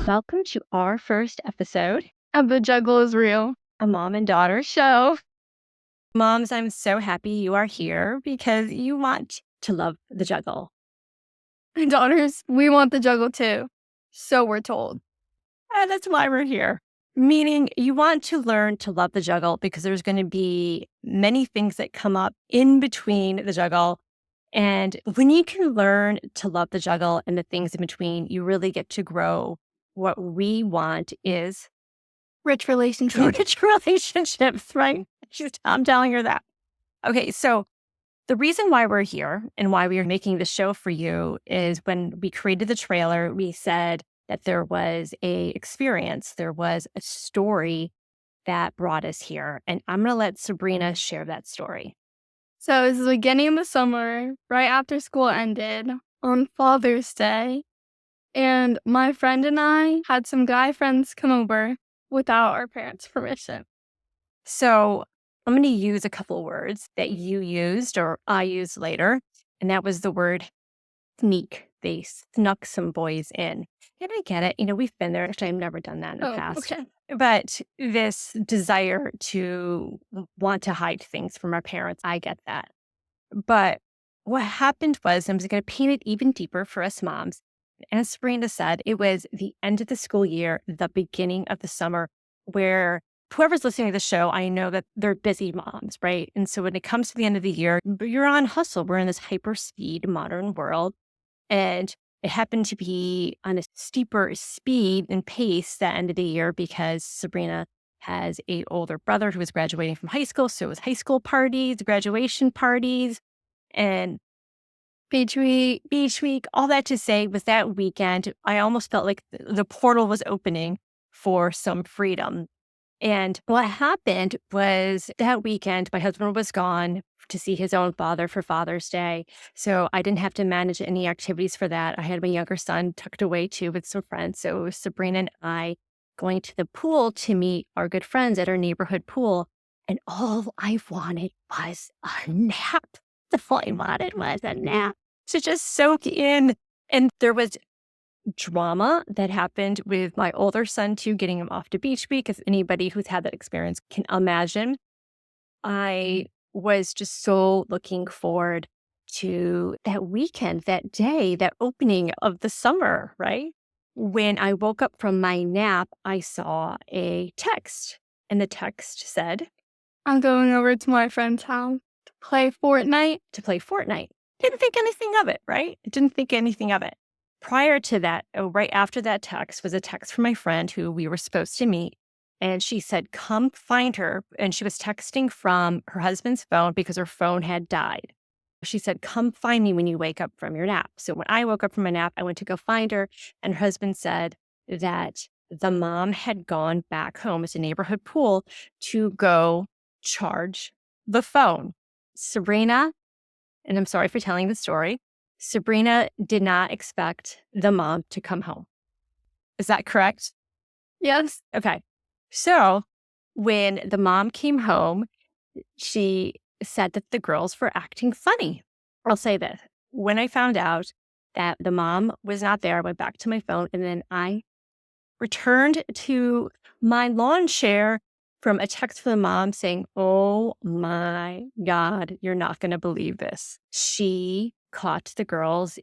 Welcome to our first episode of The Juggle is Real. a mom and daughter show. Moms, I'm so happy you are here because you want to love the juggle. And daughters, we want the juggle too. So we're told. And that's why we're here. Meaning you want to learn to love the juggle because there's going to be many things that come up in between the juggle. And when you can learn to love the juggle and the things in between, you really get to grow. What we want is Rich relationships. rich relationships, right? I'm telling her that. Okay, so the reason why we're here and why we are making the show for you is when we created the trailer, we said that there was a experience, there was a story that brought us here. And I'm going to let Sabrina share that story. So it was the beginning of the summer, right after school ended, on Father's Day. And my friend and I had some guy friends come over without our parents' permission. So I'm going to use a couple of words that you used or I used later. And that was the word sneak. They snuck some boys in. And I get it. We've been there. Actually, I've never done that in the past. Okay. But this desire to want to hide things from our parents, I get that. But what happened was, I'm just going to paint it even deeper for us moms. As Sabrina said, it was the end of the school year, the beginning of the summer, where whoever's listening to the show, I know that they're busy moms, right? And so when it comes to the end of the year, you're on hustle. We're in this hyper speed modern world. And it happened to be on a steeper speed and pace that end of the year because Sabrina has an older brother who was graduating from high school. So it was high school parties, graduation parties, and beach week, all that to say was that weekend, I almost felt like the portal was opening for some freedom. And what happened was that weekend, my husband was gone to see his own father for Father's Day. So I didn't have to manage any activities for that. I had my younger son tucked away too with some friends. So it was Sabrina and I going to the pool to meet our good friends at our neighborhood pool. And all I wanted was a nap. All I wanted was a nap to just soak in. And there was drama that happened with my older son too, getting him off to beach week, as anybody who's had that experience can imagine. I was just so looking forward to that weekend, that day, that opening of the summer, right? When I woke up from my nap, I saw a text, and the text said, I'm going over to my friend's house to play Fortnite. Didn't think anything of it, right? Didn't think anything of it. Prior to that, right after that text was a text from my friend who we were supposed to meet. And she said, come find her. And she was texting from her husband's phone because her phone had died. She said, come find me when you wake up from your nap. So when I woke up from my nap, I went to go find her. And her husband said that the mom had gone back home at the neighborhood pool to go charge the phone. Sabrina, and I'm sorry for telling the story, Sabrina did not expect the mom to come home. Is that correct? Yes. Okay. So when the mom came home, she said that the girls were acting funny. I'll say this. When I found out that the mom was not there, I went back to my phone and then I returned to my lawn chair from a text from the mom saying, oh my God, you're not going to believe this. She caught the girls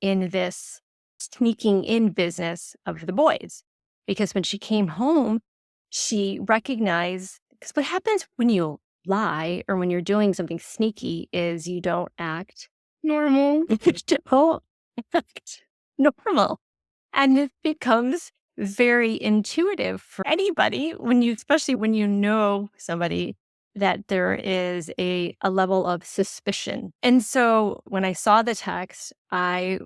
in this sneaking in business of the boys. Because when she came home, she recognized, because what happens when you lie or when you're doing something sneaky is you don't act Normal. Normal. And it becomes very intuitive for anybody especially when you know somebody, that there is a level of suspicion. And so when I saw the text, She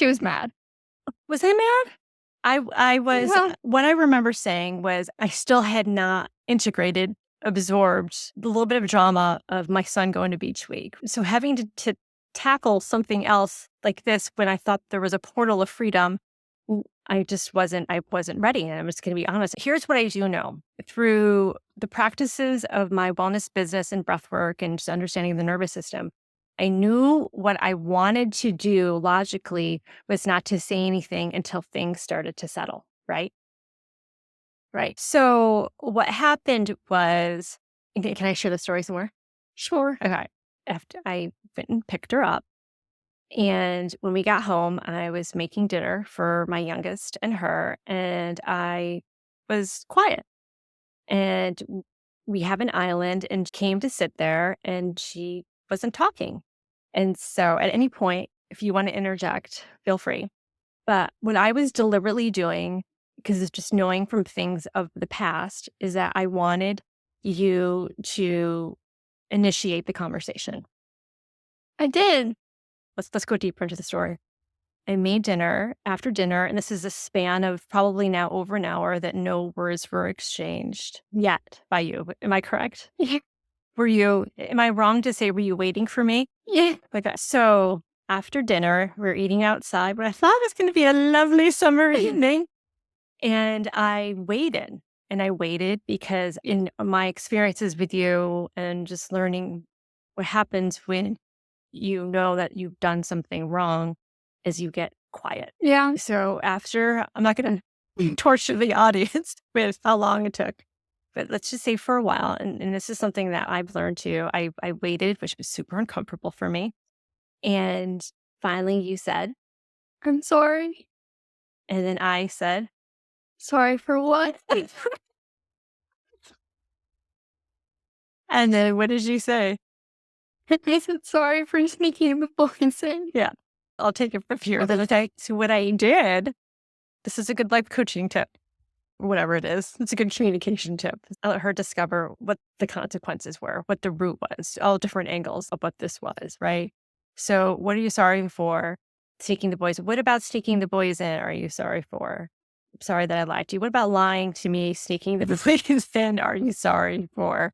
was mad. Was I mad? I was, Yeah. what I remember saying was I still had not absorbed the little bit of drama of my son going to beach week. So having to tackle something else like this when I thought there was a portal of freedom, I wasn't ready. And I'm just going to be honest. Here's what I do know through the practices of my wellness business and breath work and just understanding the nervous system. I knew what I wanted to do logically was not to say anything until things started to settle, right? Right. So what happened was, can I share the story somewhere? Sure. Okay. After I went and picked her up, and when we got home, I was making dinner for my youngest and her, and I was quiet. And we have an island and came to sit there, and she wasn't talking. And so at any point, if you want to interject, feel free. But what I was deliberately doing, because it's just knowing from things of the past, is that I wanted you to initiate the conversation. I did. Let's go deeper into the story. I made dinner after dinner, and this is a span of probably now over an hour that no words were exchanged yet by you. Am I correct? Yeah. Am I wrong to say, were you waiting for me? Yeah. Okay. So after dinner, we're eating outside, but I thought it was going to be a lovely summer evening. And I waited. And I waited because in my experiences with you and just learning what happens when you know that you've done something wrong is you get quiet. Yeah. So after, I'm not going to torture the audience with how long it took, but let's just say for a while. And this is something that I've learned too. I waited, which was super uncomfortable for me. And finally you said, I'm sorry. and then I said, Sorry for what? and then what did you say? I said sorry for sneaking the boys in. Yeah, I'll take it from here. Then okay. So what I did, this is a good life coaching tip, whatever it is. It's a good communication tip. I let her discover what the consequences were, what the root was, all different angles of what this was, right? So what are you sorry for? Taking the boys. What about sneaking the boys in? Are you sorry for? I'm sorry that I lied to you. What about lying to me, sneaking the boys in? Are you sorry for?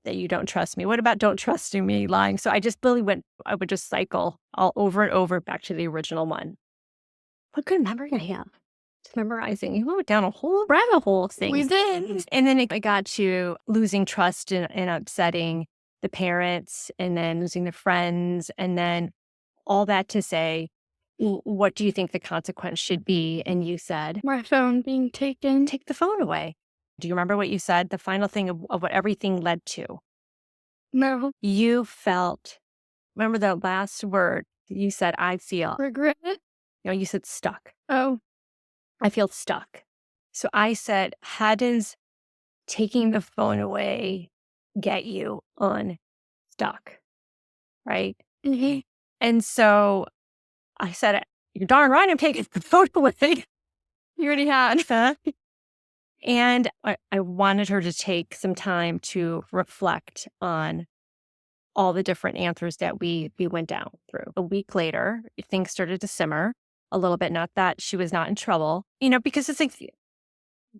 That you don't trust me? What about don't trusting me, lying? So I just really I would just cycle all over and over back to the original one. What good memory I have. Just memorizing. You went down a whole rabbit hole of things. We did. And then it got to losing trust and upsetting the parents and then losing the friends. And then all that to say, what do you think the consequence should be? And you said, My phone being taken. take the phone away. Do you remember what you said? The final thing of what everything led to. No. You felt, remember the last word you said, I feel, Regret. you said stuck. Oh. I feel stuck. So I said, how does taking the phone away get you unstuck? Right. Mhm. And so I said, you're darn right, I'm taking the phone away. You already had. And I wanted her to take some time to reflect on all the different answers that we went down through. A week later, things started to simmer a little bit. Not that she was not in trouble, because it's like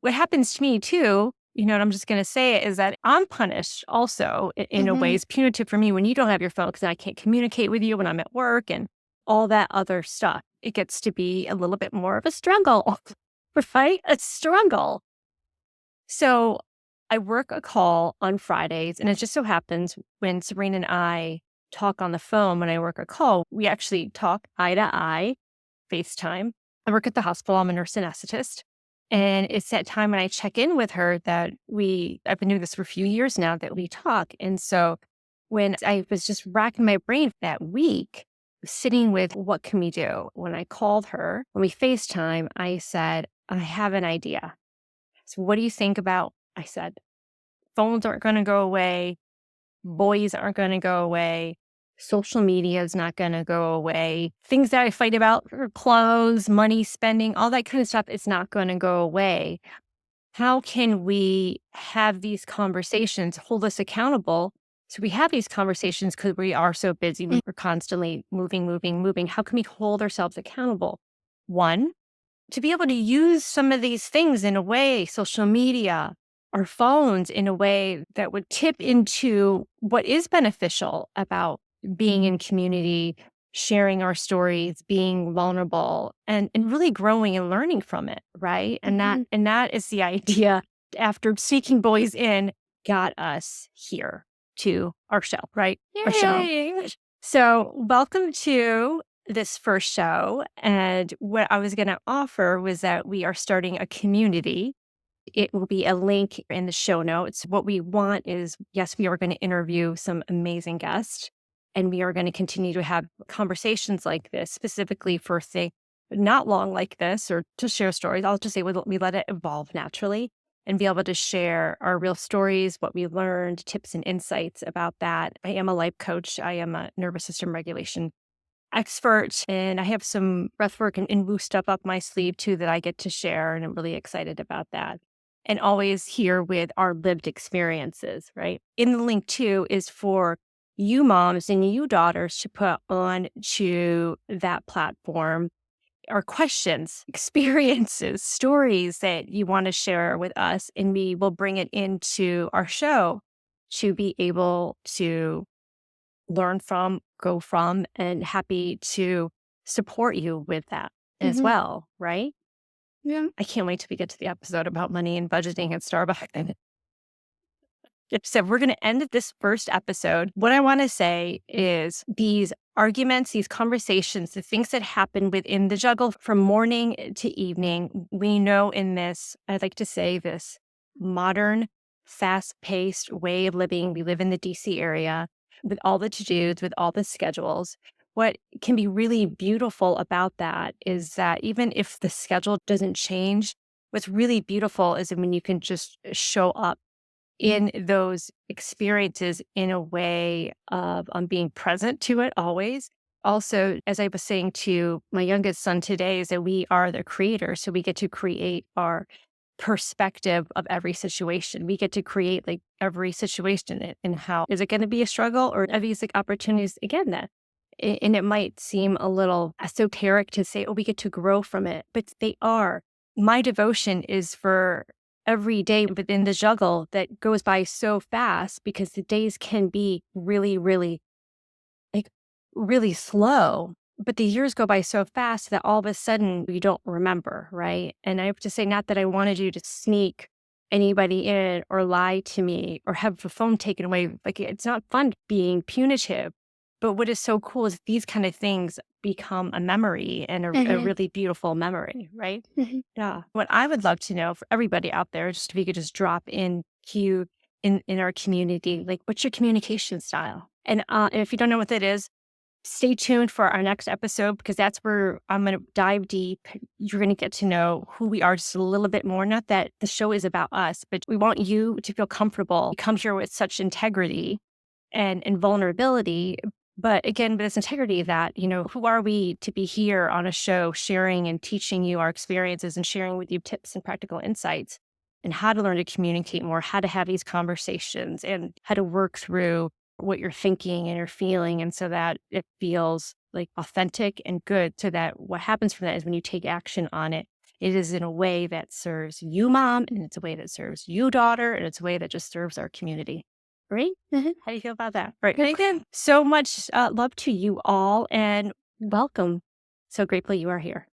what happens to me too, and I'm just going to say it, is that I'm punished also in a way. It's punitive for me when you don't have your phone because I can't communicate with you when I'm at work and all that other stuff. It gets to be a little bit more of a struggle, right? A struggle. So I work a call on Fridays, and it just so happens when Serena and I talk on the phone, when I work a call, we actually talk eye to eye, FaceTime. I work at the hospital. I'm a nurse anesthetist. And it's that time when I check in with her that I've been doing this for a few years now, that we talk. And so when I was just racking my brain that week, sitting with what can we do? When I called her, when we FaceTime, I said, I have an idea. So what do you think about, I said, phones aren't going to go away. Boys aren't going to go away. Social media is not going to go away. Things that I fight about, clothes, money spending, all that kind of stuff, it's not going to go away. How can we have these conversations, hold us accountable? So we have these conversations because we are so busy. We're constantly moving. How can we hold ourselves accountable? One, to be able to use some of these things in a way, social media, our phones, in a way that would tip into what is beneficial about being in community, sharing our stories, being vulnerable, and really growing and learning from it, right? And that is the idea, after Seeking Boys In, got us here to our show, right? Our show. Yay. So, welcome to this first show. And what I was going to offer was that we are starting a community. It will be a link in the show notes. What we want is, yes, we are going to interview some amazing guests, and we are going to continue to have conversations like this, specifically for, say, not long like this or to share stories. I'll just say we let it evolve naturally and be able to share our real stories, what we learned, tips and insights about that. I am a life coach. I am a nervous system regulation expert, and I have some breath work and woo stuff up my sleeve too that I get to share. And I'm really excited about that. And always here with our lived experiences, right? In the link too is for you moms and you daughters to put on to that platform or questions, experiences, stories that you want to share with us. And we will bring it into our show to be able to learn from, go from, and happy to support you with that as Mhm. well, right? Yeah. I can't wait till we get to the episode about money and budgeting at Starbucks. So we're going to end this first episode. What I want to say is these arguments, these conversations, the things that happen within the juggle from morning to evening, we know in this, I'd like to say this modern, fast-paced way of living. We live in the DC area with all the to-dos, with all the schedules. What can be really beautiful about that is that even if the schedule doesn't change, what's really beautiful is when you can just show up in those experiences in a way of being present to it always. Also, as I was saying to my youngest son today, is that we are the creators. So we get to create our perspective of every situation. We get to create like every situation and how is it going to be a struggle or are these like opportunities again that and it might seem a little esoteric to say, oh, we get to grow from it, but they are. My devotion is for every day within the juggle that goes by so fast because the days can be really, really, like, really slow. But the years go by so fast that all of a sudden you don't remember, right? And I have to say, not that I wanted you to sneak anybody in or lie to me or have the phone taken away. Like, it's not fun being punitive. But what is so cool is these kind of things become a memory and a Mhm. really beautiful memory, right? Mhm. Yeah. What I would love to know for everybody out there, just if you could just drop in Q in our community, like what's your communication style? And if you don't know what that is, stay tuned for our next episode because that's where I'm going to dive deep. You're going to get to know who we are just a little bit more. Not that the show is about us, but we want you to feel comfortable. You come here with such integrity and vulnerability. But again, with this integrity that, who are we to be here on a show sharing and teaching you our experiences and sharing with you tips and practical insights and how to learn to communicate more, how to have these conversations and how to work through what you're thinking and you're feeling. And so that it feels like authentic and good. So that what happens from that is when you take action on it, it is in a way that serves you, mom, and it's a way that serves you, daughter, and it's a way that just serves our community. Right? Mhm. How do you feel about that? Right. Very good. So much love to you all and welcome. So grateful you are here.